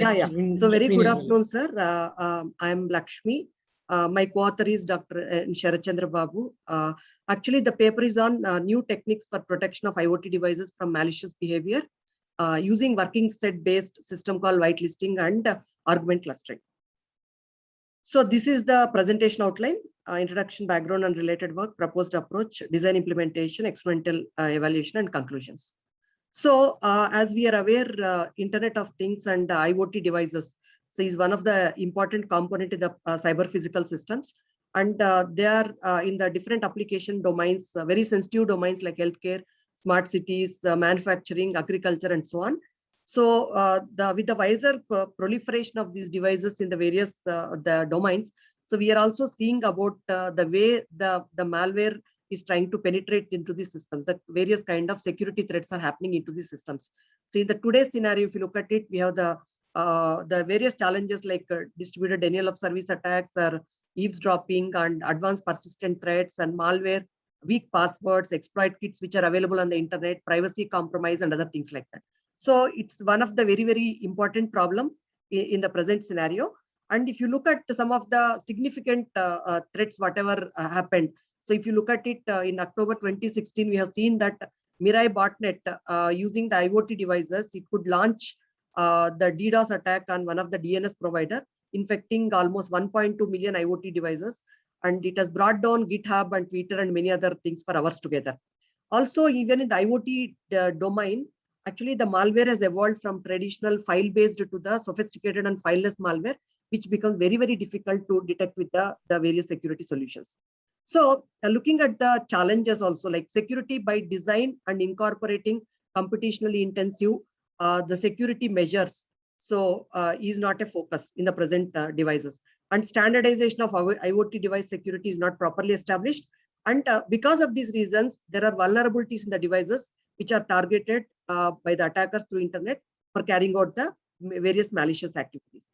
Yeah. So very good afternoon, sir. I am Lakshmi. My co-author is Dr. Sharachandra Babu. Actually, the paper is on new techniques for protection of IoT devices from malicious behavior using working set-based system called whitelisting and argument clustering. So this is the presentation outline, introduction, background and related work, proposed approach, design implementation, experimental evaluation and conclusions. So as we are aware, Internet of Things and IoT devices is one of the important component in the cyber physical systems. And they are in the different application domains, very sensitive domains like healthcare, smart cities, manufacturing, agriculture, and so on. So with the wider proliferation of these devices in the various the domains, so we are also seeing about the way the malware is trying to penetrate into the systems, that various kind of security threats are happening into the systems. So in the today's scenario, if you look at it, we have the various challenges like distributed denial of service attacks or eavesdropping and advanced persistent threats and malware, weak passwords, exploit kits which are available on the internet, privacy compromise and other things like that. So it's one of the very, very important problem in the present scenario. And if you look at some of the significant threats, whatever happened, so if you look at it in October 2016, we have seen that Mirai botnet using the IoT devices, it could launch the DDoS attack on one of the DNS provider, infecting almost 1.2 million IoT devices. And it has brought down GitHub and Twitter and many other things for hours together. Also, even in the IoT domain, actually the malware has evolved from traditional file-based to the sophisticated and fileless malware, which becomes very, very difficult to detect with the various security solutions. So looking at the challenges also, like security by design and incorporating computationally intensive the security measures, so is not a focus in the present devices. And standardization of our IoT device security is not properly established. And because of these reasons, there are vulnerabilities in the devices which are targeted by the attackers through internet for carrying out the various malicious activities.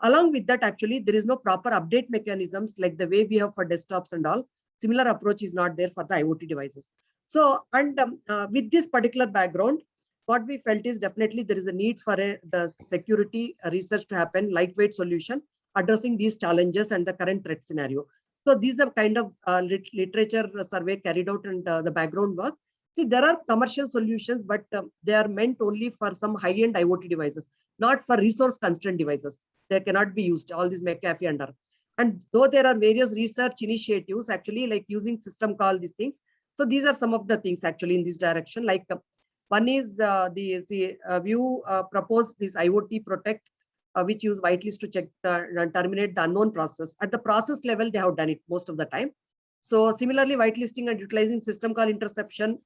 Along with that, actually, there is no proper update mechanisms like the way we have for desktops and all. Similar approach is not there for the IoT devices. So, and with this particular background, what we felt is definitely there is a need for the security research to happen, lightweight solution addressing these challenges and the current threat scenario. So these are kind of literature survey carried out and the background work. See, there are commercial solutions, but they are meant only for some high-end IoT devices, not for resource-constrained devices. They cannot be used, all these McAfee under. And though there are various research initiatives, actually, like using system call these things. So these are some of the things actually in this direction. Like one is View proposed this IoT Protect, which use whitelist to check and terminate the unknown process. At the process level, they have done it most of the time. So similarly, whitelisting and utilizing system call interception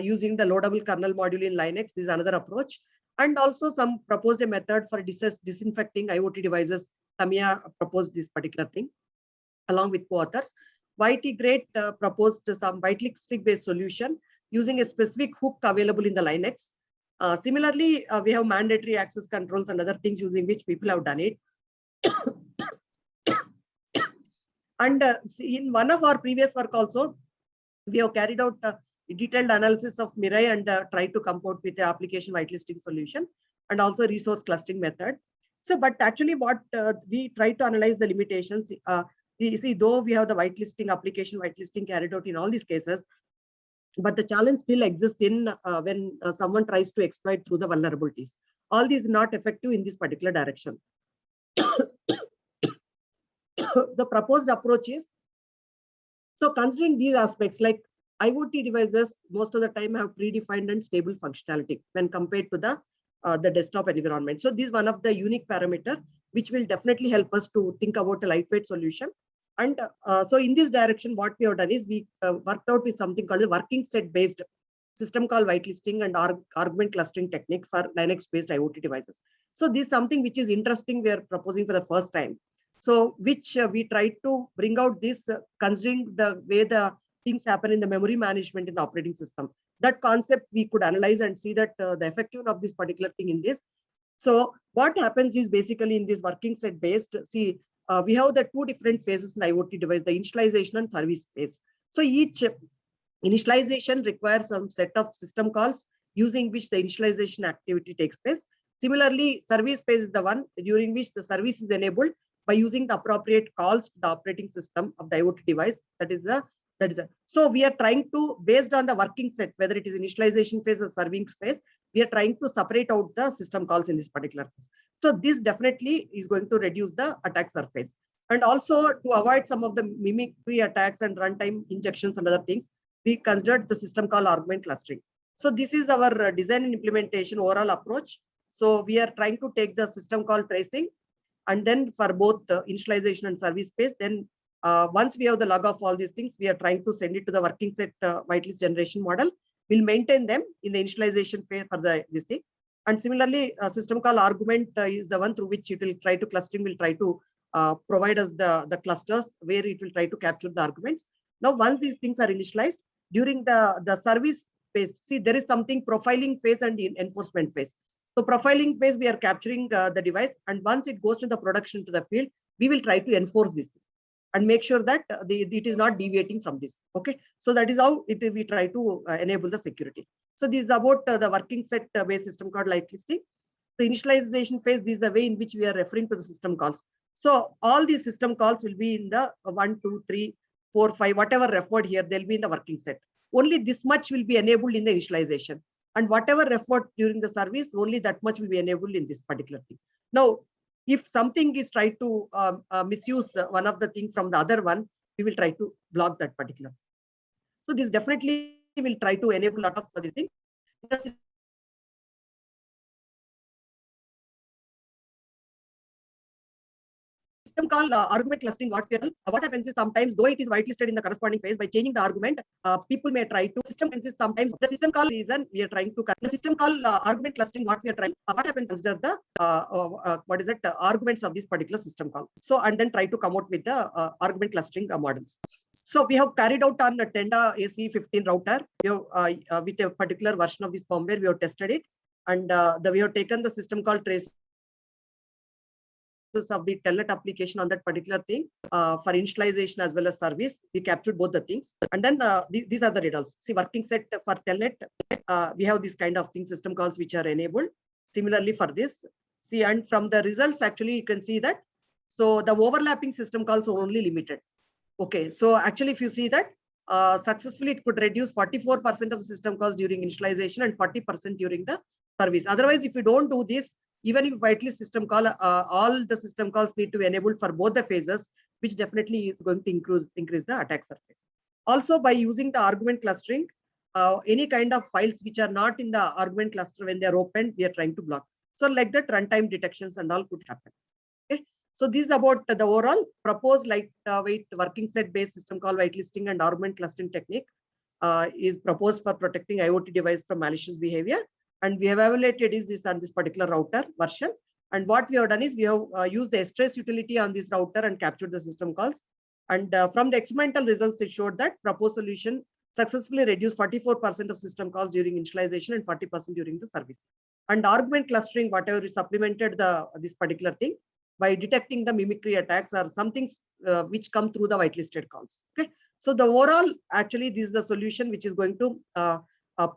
using the loadable kernel module in Linux is another approach. And also some proposed a method for disinfecting IoT devices. Tamiya proposed this particular thing along with co-authors. YT Great proposed some whitelisting based solution using a specific hook available in the Linux. Similarly, we have mandatory access controls and other things using which people have done it. And in one of our previous work also, we have carried out a detailed analysis of Mirai and tried to come out with the application whitelisting solution and also resource clustering method. So, but actually what we try to analyze the limitations. You see, though we have the whitelisting application, whitelisting carried out in all these cases, but the challenge still exists in when someone tries to exploit through the vulnerabilities. All these are not effective in this particular direction. The proposed approach is, so considering these aspects, like IoT devices most of the time have predefined and stable functionality when compared to the desktop environment. So this is one of the unique parameter which will definitely help us to think about a lightweight solution. And so in this direction, what we have done is we worked out with something called a working set based system called whitelisting and argument clustering technique for Linux based IoT devices. So this is something which is interesting. We are proposing for the first time. So which we try to bring out this considering the way the things happen in the memory management in the operating system. That concept we could analyze and see that the effectiveness of this particular thing in this. So what happens is basically in this working set based, see, we have the two different phases in the IoT device, the initialization and service phase. So each initialization requires some set of system calls using which the initialization activity takes place. Similarly, service phase is the one during which the service is enabled by using the appropriate calls to the operating system of the IoT device. So we are trying to, based on the working set, whether it is initialization phase or serving phase, we are trying to separate out the system calls in this particular case. So this definitely is going to reduce the attack surface. And also to avoid some of the mimicry attacks and runtime injections and other things, we considered the system call argument clustering. So this is our design and implementation overall approach. So we are trying to take the system call tracing, and then for both the initialization and service phase, then once we have the log of all these things, we are trying to send it to the working set whitelist generation model. We'll maintain them in the initialization phase for this thing. And similarly, system call argument is the one through which it will try to clustering, will try to provide us the clusters where it will try to capture the arguments. Now, once these things are initialized, during the service phase, see, there is something profiling phase and enforcement phase. So profiling phase, we are capturing the device, and once it goes to the production to the field, we will try to enforce this and make sure that it is not deviating from this. Okay, so that is how we try to enable the security. So this is about the working set based system called whitelisting. The initialization phase, this is the way in which we are referring to the system calls. So all these system calls will be in the 1, 2, 3, 4, 5, whatever referred here, they'll be in the working set. Only this much will be enabled in the initialization. And whatever referred during the service, only that much will be enabled in this particular thing. Now, if something is tried to misuse one of the things from the other one, we will try to block that particular. So this definitely will try to enable a lot of this thing. System call argument clustering, what happens is sometimes, though it is whitelisted in the corresponding phase, by changing the argument, people may try to sometimes the system call reason we are trying to the system call argument clustering, what we are trying, what happens is the arguments of this particular system call. So, and then try to come out with the argument clustering models. So we have carried out on a Tenda AC15 router with a particular version of this firmware. We have tested it, and we have taken the system call trace of the telnet application on that particular thing for initialization as well as service. We captured both the things, and then these are the results. See, working set for telnet, we have this kind of thing, system calls which are enabled. Similarly for this, see, and from the results, actually you can see that so the overlapping system calls are only limited. Okay, so actually if you see that successfully it could reduce 44% of the system calls during initialization and 40% during the service. Otherwise, if you don't do this, even if whitelist system call, all the system calls need to be enabled for both the phases, which definitely is going to increase the attack surface. Also, by using the argument clustering, any kind of files which are not in the argument cluster, when they are opened, we are trying to block. So like that, runtime detections and all could happen. Okay. So this is about the overall proposed lightweight working set based system call whitelisting and argument clustering technique is proposed for protecting IoT device from malicious behavior. And we have evaluated this on this particular router version. And what we have done is we have used the stress utility on this router and captured the system calls. And from the experimental results, it showed that proposed solution successfully reduced 44% of system calls during initialization and 40% during the service. And argument clustering, whatever is supplemented this particular thing by detecting the mimicry attacks or some things which come through the whitelisted calls. Okay, so the overall, actually, this is the solution which is going to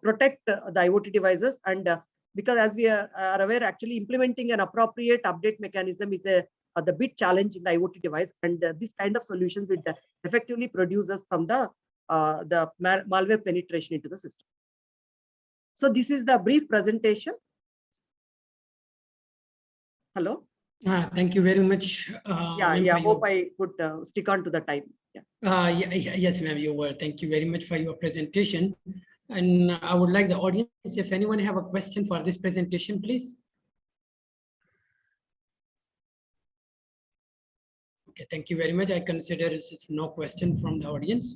protect the IoT devices, and because as we are aware, actually implementing an appropriate update mechanism is the big challenge in the IoT device, and this kind of solutions will effectively produce us from the malware penetration into the system. So this is the brief presentation. Hello. Thank you very much. I hope I could stick on to the time. Yes, ma'am, you were. Thank you very much for your presentation. And I would like the audience, if anyone have a question for this presentation, please. Okay, thank you very much. I consider no question from the audience.